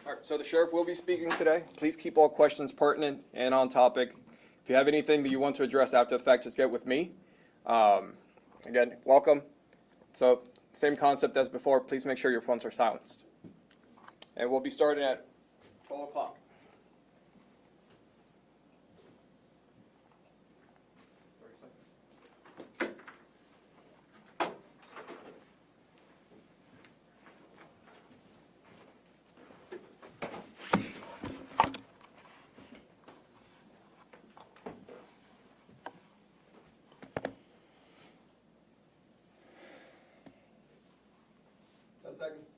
All right, so the sheriff will be speaking today. Please keep all questions pertinent and on topic. If you have anything that you want to address after the fact, just get with me. Again, welcome. So same concept as before. Please make sure your phones are silenced. And we'll be starting at 12 o'clock. Seconds.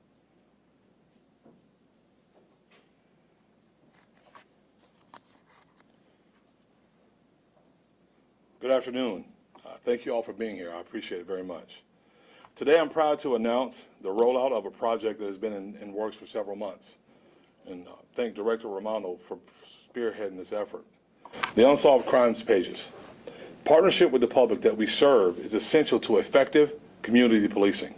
Good afternoon. Thank you all for being here. I appreciate it very much. Today I'm proud to announce the rollout of a project that has been in works for several months. And thank Director Romano for spearheading this effort. The Unsolved Crimes pages. Partnership with the public that we serve is essential to effective community policing.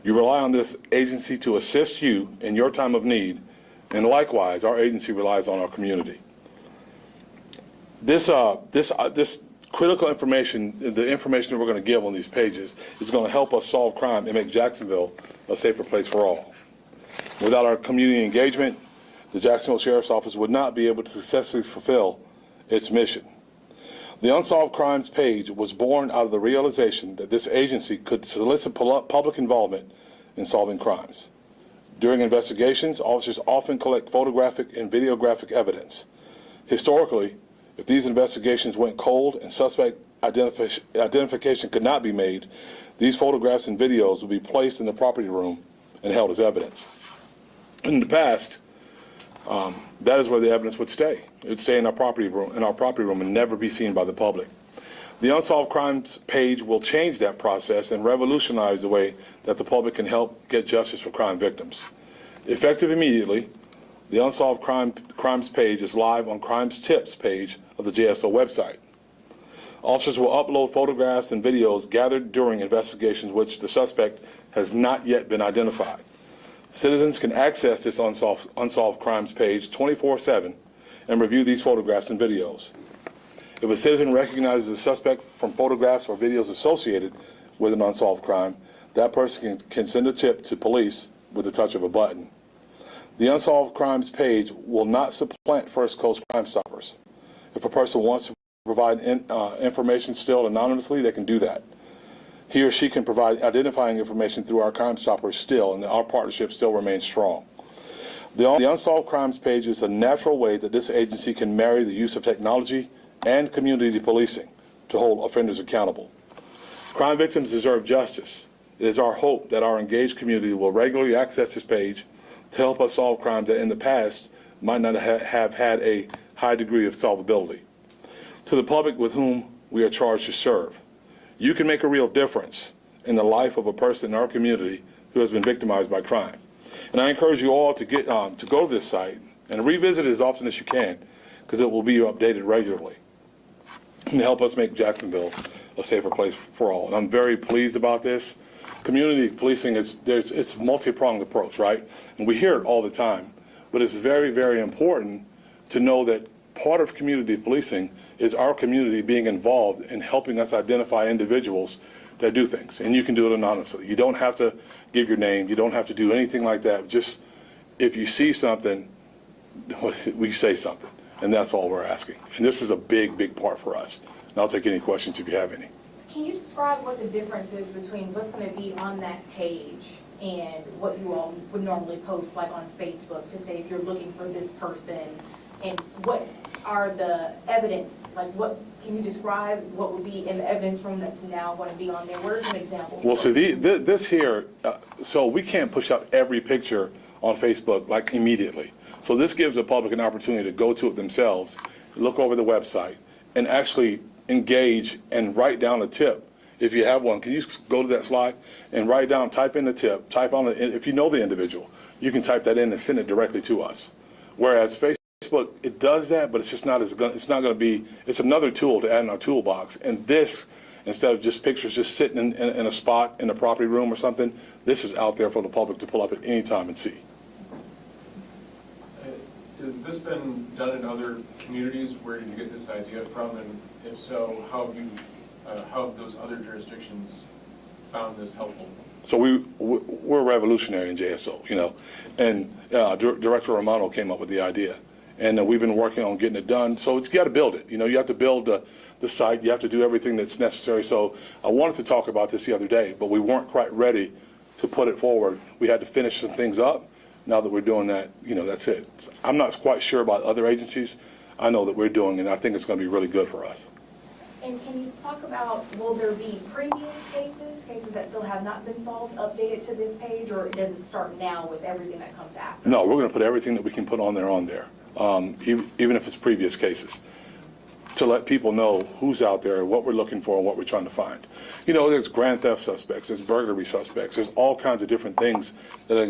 You rely on this agency to assist you in your time of need, and likewise, our agency relies on our community. This critical information, the information that we're going to give on these pages, is going to help us solve crime and make Jacksonville a safer place for all. Without our community engagement, the Jacksonville Sheriff's Office would not be able to successfully fulfill its mission. The Unsolved Crimes page was born out of the realization that this agency could solicit public involvement in solving crimes. During investigations, officers often collect photographic and videographic evidence. Historically, if these investigations went cold and suspect identification could not be made, these photographs and videos would be placed in the property room and held as evidence. In the past, that is where the evidence would stay. It would stay in our property room and never be seen by the public. The Unsolved Crimes page will change that process and revolutionize the way that the public can help get justice for crime victims. Effective immediately, the Unsolved Crimes page is live on Crimes Tips page of the JSO website. Officers will upload photographs and videos gathered during investigations which the suspect has not yet been identified. Citizens can access this Unsolved Crimes page 24/7 and review these photographs and videos. If a citizen recognizes a suspect from photographs or videos associated with an unsolved crime, that person can send a tip to police with the touch of a button. The Unsolved Crimes page will not supplant First Coast Crime Stoppers. If a person wants to provide information still anonymously, they can do that. He or she can provide identifying information through our Crime Stoppers still, and our partnership still remains strong. The Unsolved Crimes page is a natural way that this agency can marry the use of technology and community policing to hold offenders accountable. Crime victims deserve justice. It is our hope that our engaged community will regularly access this page to help us solve crimes that in the past might not have had a high degree of solvability. To the public with whom we are charged to serve, you can make a real difference in the life of a person in our community who has been victimized by crime. And I encourage you all to go to this site and revisit it as often as you can, because it will be updated regularly and help us make Jacksonville a safer place for all. And I'm very pleased about this. Community policing it's a multi-pronged approach, right? And we hear it all the time, but it's very, very important to know that part of community policing is our community being involved in helping us identify individuals that do things. And you can do it anonymously. You don't have to give your name. You don't have to do anything like that. Just if you see something, we say something. And that's all we're asking. And this is a big, big part for us. And I'll take any questions if you have any. Can you describe what the difference is between what's going to be on that page and what you all would normally post, like on Facebook, to say if you're looking for this person, and what are the evidence, like what, can you describe what would be in the evidence room that's now going to be on there? What are some examples? Well, so this here, so we can't push out every picture on Facebook like immediately. So this gives the public an opportunity to go to it themselves, look over the website, and actually engage and write down a tip. If you have one, can you go to that slide and write down, type in the tip, type on it. If you know the individual, you can type that in and send it directly to us. Whereas Facebook, it does that, but it's just not as it's not going to be. It's another tool to add in our toolbox. And this, instead of just pictures just sitting in a spot in a property room or something, this is out there for the public to pull up at any time and see. Has this been done in other communities? Where did you get this idea from? And if so, how have those other jurisdictions found this helpful? So we're revolutionary in JSO, you know, and Director Romano came up with the idea, and we've been working on getting it done. So you got to build it. You know, you have to build the site. You have to do everything that's necessary. So I wanted to talk about this the other day, but we weren't quite ready to put it forward. We had to finish some things up. Now that we're doing that, you know, that's it. So I'm not quite sure about other agencies. I know that we're doing it, and I think it's going to be really good for us. And can you talk about, will there be previous cases that still have not been solved, updated to this page, or does it start now with everything that comes after? No, we're going to put everything that we can put on there, even if it's previous cases, to let people know who's out there, what we're looking for, and what we're trying to find. You know, there's grand theft suspects, there's burglary suspects, there's all kinds of different things that are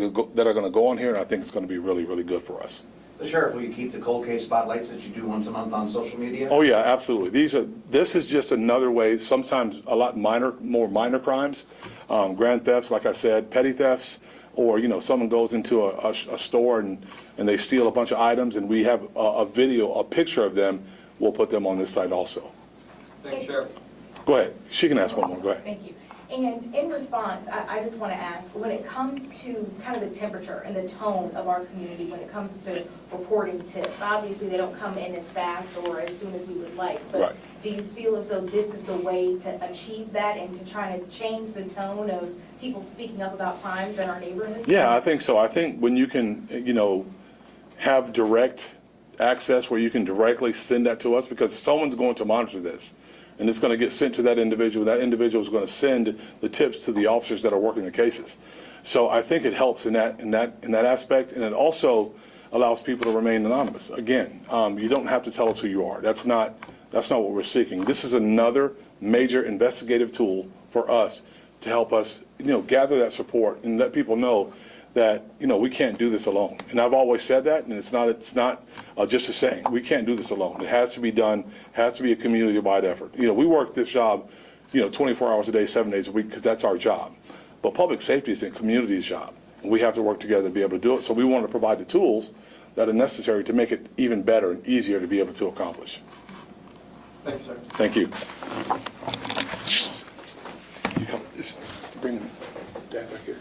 going to go on here, and I think it's going to be really, really good for us. The Sheriff, will you keep the cold case spotlights that you do once a month on social media? Oh yeah, absolutely. This is just another way, sometimes a lot more minor crimes, grand thefts, like I said, petty thefts, or, you know, someone goes into a store and they steal a bunch of items, and we have a video, a picture of them. We'll put them on this site also. Thanks, Sheriff. Go ahead. She can ask one more. Go ahead. Thank you. And in response, I just want to ask, when it comes to kind of the temperature and the tone of our community, when it comes to reporting tips, obviously they don't come in as fast or as soon as we would like, but Right. do you feel as though this is the way to achieve that and to try to change the tone of people speaking up about crimes in our neighborhoods? Yeah, I think so. I think when you can, you know, have direct access where you can directly send that to us, because someone's going to monitor this. And it's going to get sent to that individual. That individual is going to send the tips to the officers that are working the cases. So I think it helps in that aspect, and it also allows people to remain anonymous. Again, you don't have to tell us who you are. That's not what we're seeking. This is another major investigative tool for us to help us, you know, gather that support and let people know that, you know, we can't do this alone. And I've always said that, and it's not just a saying. We can't do this alone. It has to be done, has to be a community-wide effort. You know, we work this job, you know, 24 hours a day, 7 days a week, because that's our job. But public safety is a community's job, and we have to work together to be able to do it. So we want to provide the tools that are necessary to make it even better and easier to be able to accomplish. Thank you, sir. Thank you. You come, bring Dad back here.